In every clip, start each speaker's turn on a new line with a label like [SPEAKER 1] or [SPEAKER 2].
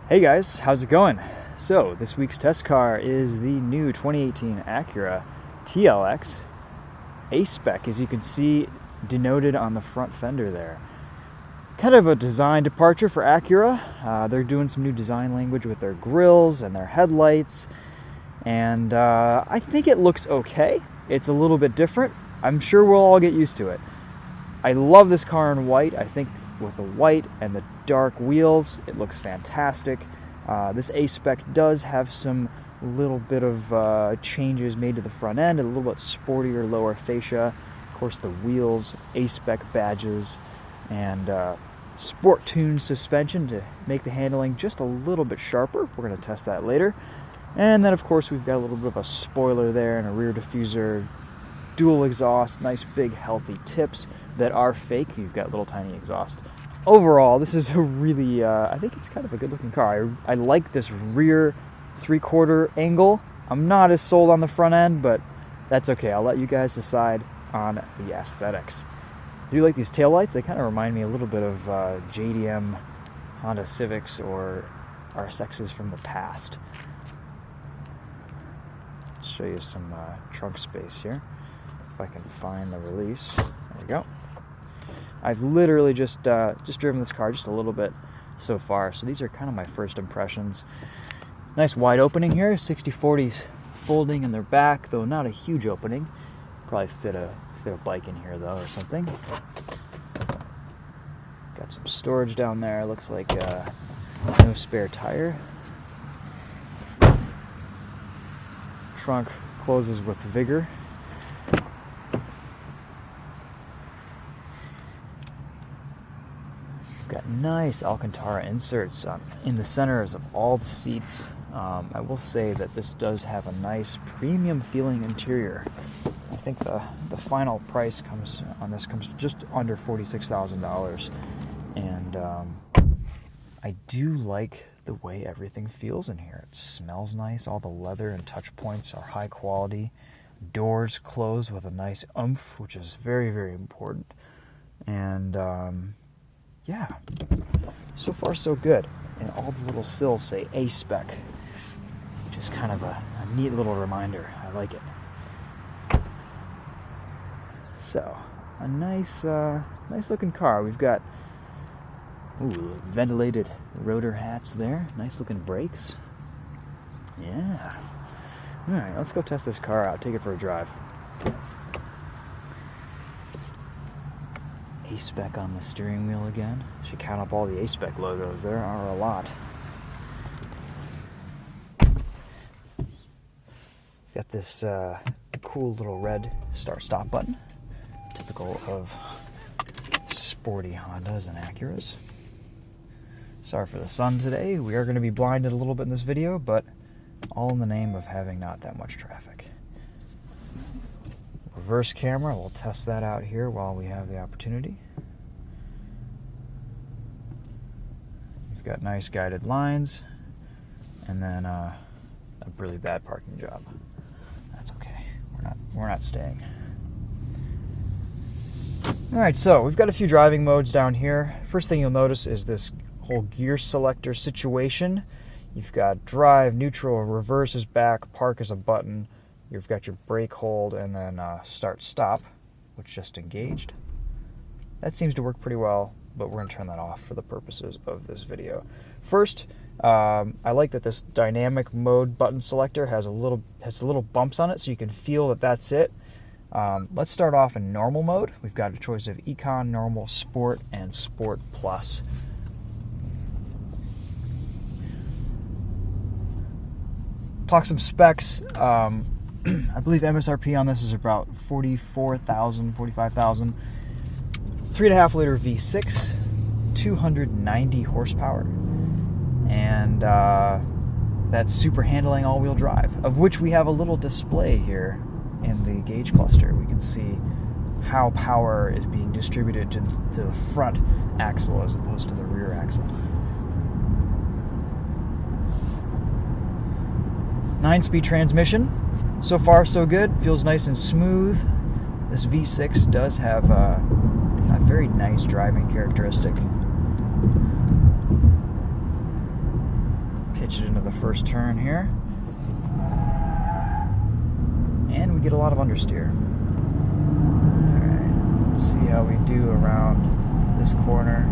[SPEAKER 1] Hey guys, how's it going? So this week's test car is the new 2018 Acura TLX A-Spec, as you can see denoted on the front fender there. Kind of a design departure for Acura. They're doing some new design language with their grills and their headlights, and I think it looks okay. It's a little bit different. I'm sure we'll all get used to it. I love this car in white. I think with the white and the dark wheels, it looks fantastic. This A-Spec does have some little bit of changes made to the front end, a little bit sportier lower fascia, of course the wheels, A-Spec badges, and sport-tuned suspension to make the handling just a little bit sharper. We're going to test that later. And then of course we've got a little bit of a spoiler there and a rear diffuser, dual exhaust, nice big healthy tips that are fake. You've got little tiny exhaust. Overall, this is a really, I think it's kind of a good looking car. I like this rear 3/4 angle. I'm not as sold on the front end, but that's okay. I'll let you guys decide on the aesthetics. I do like these taillights. They kind of remind me a little bit of JDM Honda Civics or RSXs from the past. Let's show you some trunk space here. If I can find the release. There we go. I've literally just driven this car just a little bit so far, so these are kind of my first impressions. Nice wide opening here, 60/40 folding in their back, though not a huge opening. Probably fit a bike in here though or something. Got some storage down there. Looks like no spare tire. Trunk closes with vigor. Got nice Alcantara inserts in the centers of all the seats. I will say that this does have a nice premium feeling interior. I think the final price comes just under $46,000, and I do like the way everything feels in here. It smells nice. All the leather and touch points are high quality. Doors close with a nice oomph, which is very, very important. And yeah, so far so good. And all the little sills say A-Spec, which is kind of a neat little reminder. I like it. So, a nice looking car. We've got ventilated rotor hats there. Nice looking brakes. Yeah. All right, let's go test this car out. Take it for a drive. A-Spec on the steering wheel again. Should count up all the A-Spec logos. There are a lot. Got this cool little red start-stop button, typical of sporty Hondas and Acuras. Sorry for the sun today. We are going to be blinded a little bit in this video, but all in the name of having not that much traffic. Reverse camera, we'll test that out here while we have the opportunity. We've got nice guided lines, and then a really bad parking job. That's okay. We're not staying. All right, so we've got a few driving modes down here. First thing you'll notice is this whole gear selector situation. You've got drive, neutral, reverse is back, park is a button. You've got your brake hold, and then start stop, which just engaged. That seems to work pretty well, but we're going to turn that off for the purposes of this video. First, I like that this dynamic mode button selector has little bumps on it, so you can feel that that's it. Let's start off in normal mode. We've got a choice of Econ, Normal, Sport, and Sport Plus. Talk some specs. I believe MSRP on this is about $44,000, $45,000. 3.5 liter V6, 290 horsepower, and that's super handling all-wheel drive, of which we have a little display here in the gauge cluster. We can see how power is being distributed to the front axle as opposed to the rear axle. 9-speed transmission. So far, so good. Feels nice and smooth. This V6 does have a very nice driving characteristic. hitch it into the first turn here. And we get a lot of understeer. Alright, let's see how we do around this corner.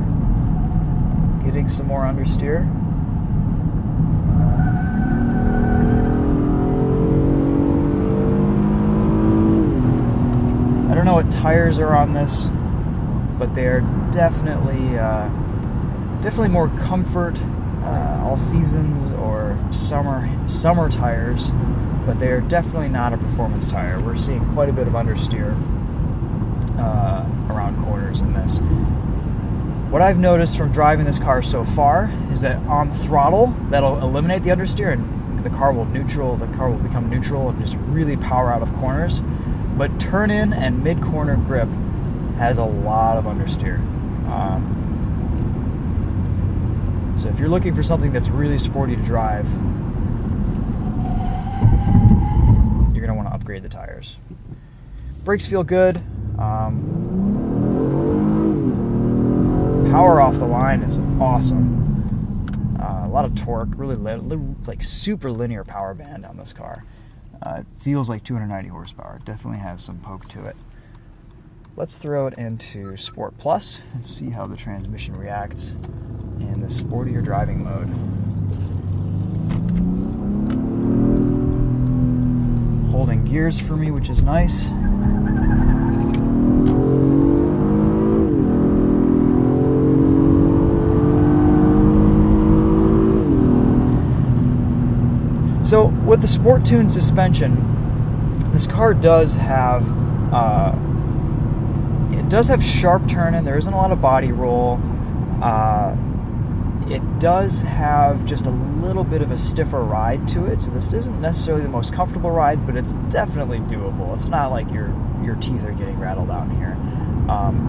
[SPEAKER 1] Getting some more understeer. I don't know what tires are on this, but they are definitely more comfort, all seasons or summer tires, but they are definitely not a performance tire. We're seeing quite a bit of understeer around corners in this. What I've noticed from driving this car so far is that on throttle, that'll eliminate the understeer and the car will become neutral and just really power out of corners. But turn in and mid-corner grip has a lot of understeer. So if you're looking for something that's really sporty to drive, you're going to want to upgrade the tires. Brakes feel good. Power off the line is awesome. A lot of torque, really like super linear power band on this car. It feels like 290 horsepower. It definitely has some poke to it. Let's throw it into Sport Plus and see how the transmission reacts in the sportier driving mode. Holding gears for me, which is nice. So with the Sport Tune suspension, this car does have sharp turning. There isn't a lot of body roll. It does have just a little bit of a stiffer ride to it. So this isn't necessarily the most comfortable ride, but it's definitely doable. It's not like your teeth are getting rattled out in here.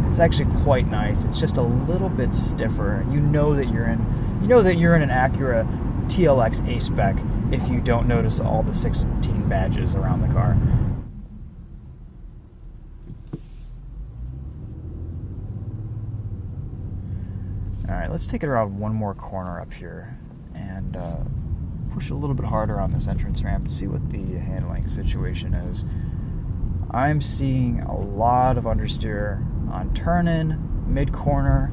[SPEAKER 1] It's actually quite nice. It's just a little bit stiffer. You know that you're in an Acura TLX A-Spec if you don't notice all the 16 badges around the car. Alright, let's take it around one more corner up here and push a little bit harder on this entrance ramp to see what the handling situation is. I'm seeing a lot of understeer on turn-in, mid-corner,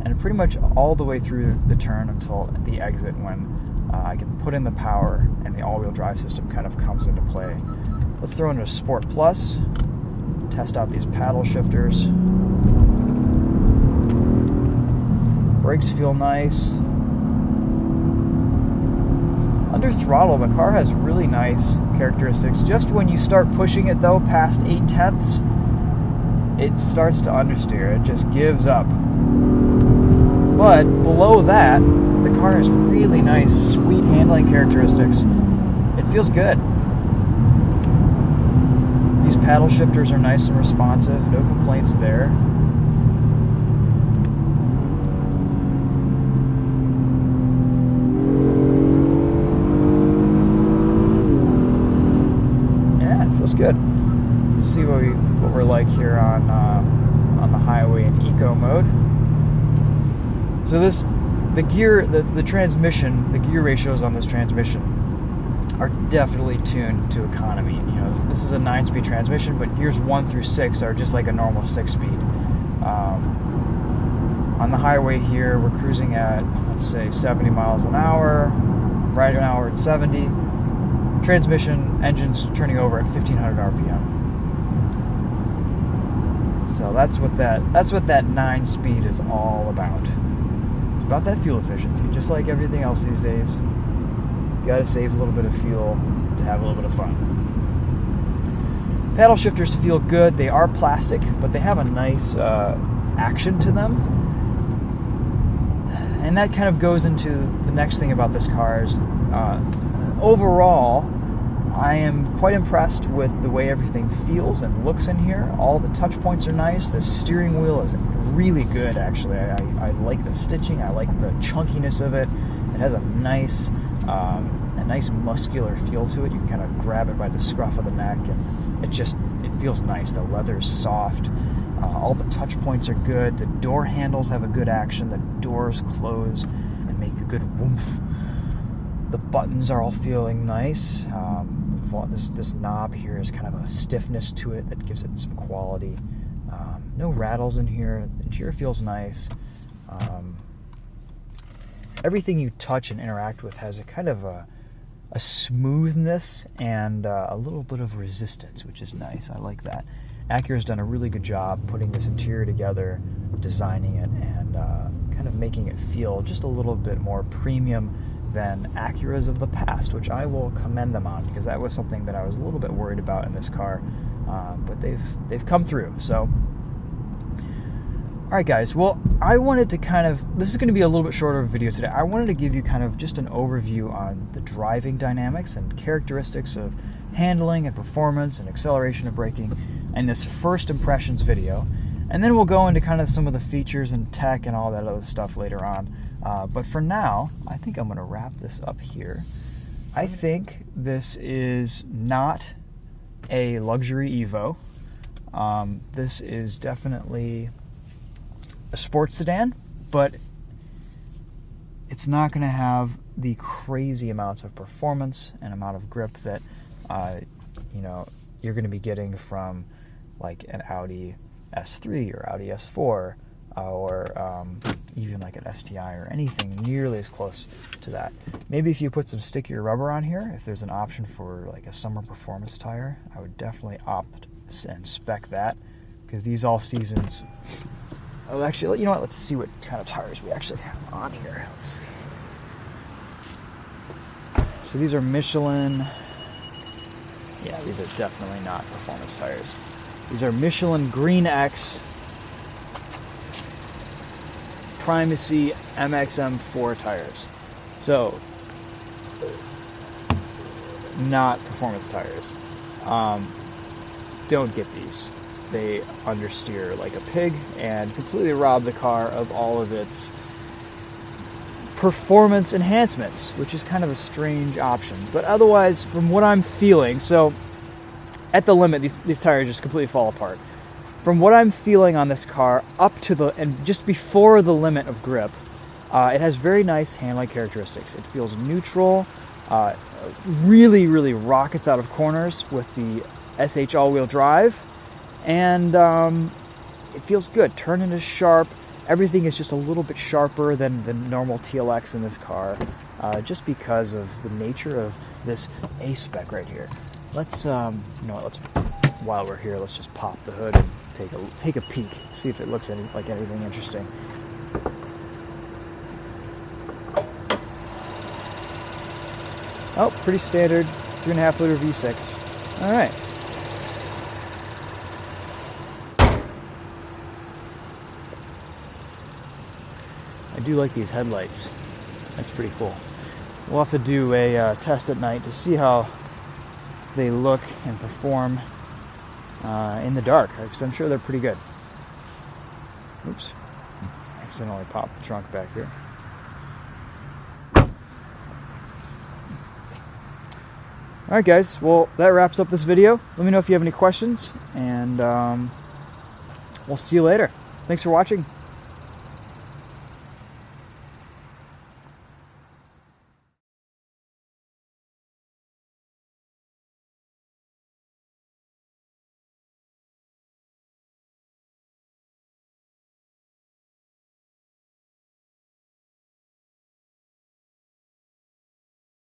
[SPEAKER 1] and pretty much all the way through the turn until the exit when I can put in the power and the all-wheel drive system kind of comes into play. Let's throw into Sport Plus, test out these paddle shifters. Brakes feel nice. Under throttle, the car has really nice characteristics. Just when you start pushing it though, past 8/10, it starts to understeer. It just gives up. But below that, the car has really nice, sweet handling characteristics. It feels good. These paddle shifters are nice and responsive. No complaints there. Yeah, it feels good. Let's see what we're like here on the highway in eco mode. So the transmission, the gear ratios on this transmission are definitely tuned to economy. You know, this is a 9-speed transmission, but gears 1 through 6 are just like a normal 6-speed. On the highway here, we're cruising at, let's say, 70 miles an hour, right now we're at 70. Transmission, engine's turning over at 1500 RPM. So that's what that 9-speed is all about. It's about that fuel efficiency, just like everything else these days. You gotta save a little bit of fuel to have a little bit of fun. Paddle shifters feel good. They are plastic, but they have a nice action to them. And that kind of goes into the next thing about this car is, overall, I am quite impressed with the way everything feels and looks in here. All the touch points are nice. The steering wheel is really good, actually. I like the stitching. I like the chunkiness of it. It has a nice muscular feel to it. You can kind of grab it by the scruff of the neck, and it feels nice. The leather is soft. All the touch points are good. The door handles have a good action. The doors close and make a good woomph. The buttons are all feeling nice. This knob here is kind of a stiffness to it that gives it some quality. No rattles in here. The interior feels nice. Everything you touch and interact with has a kind of a smoothness and a little bit of resistance, which is nice. I like that. Acura's done a really good job putting this interior together, designing it, and kind of making it feel just a little bit more premium than Acuras of the past, which I will commend them on, because that was something that I was a little bit worried about in this car, but they've come through. So, all right, guys. Well, I wanted to this is going to be a little bit shorter of a video today. I wanted to give you kind of just an overview on the driving dynamics and characteristics of handling and performance and acceleration and braking in this first impressions video. And then we'll go into kind of some of the features and tech and all that other stuff later on. But for now, I think I'm going to wrap this up here. I think this is not a luxury Evo. This is definitely a sports sedan, but it's not going to have the crazy amounts of performance and amount of grip that you're going to be getting from like an Audi S3 or Audi S4 or even like an STI or anything nearly as close to that. Maybe if you put some stickier rubber on here, if there's an option for like a summer performance tire, I would definitely opt and spec that, because these all seasons. Oh, actually, you know what? Let's see what kind of tires we actually have on here. Let's see. So these are Michelin. Yeah, these are definitely not performance tires. These are Michelin Green X Primacy MXM4 tires. So, not performance tires. Don't get these. They understeer like a pig and completely rob the car of all of its performance enhancements, which is kind of a strange option. But otherwise, from what I'm feeling, so at the limit, these tires just completely fall apart. From what I'm feeling on this car, up to and just before the limit of grip, it has very nice handling characteristics. It feels neutral, really, really rockets out of corners with the SH all-wheel drive, and it feels good. Turning is sharp. Everything is just a little bit sharper than the normal TLX in this car, just because of the nature of this A-Spec right here. Let's, while we're here, let's just pop the hood and take a peek, see if it looks like anything interesting. Oh, pretty standard 3.5 liter V6. All right. I do like these headlights. That's pretty cool. We'll have to do a test at night to see how they look and perform in the dark, because I'm sure they're pretty good. Oops. Accidentally popped the trunk back here. Alright guys, well that wraps up this video. Let me know if you have any questions, and we'll see you later. Thanks for watching.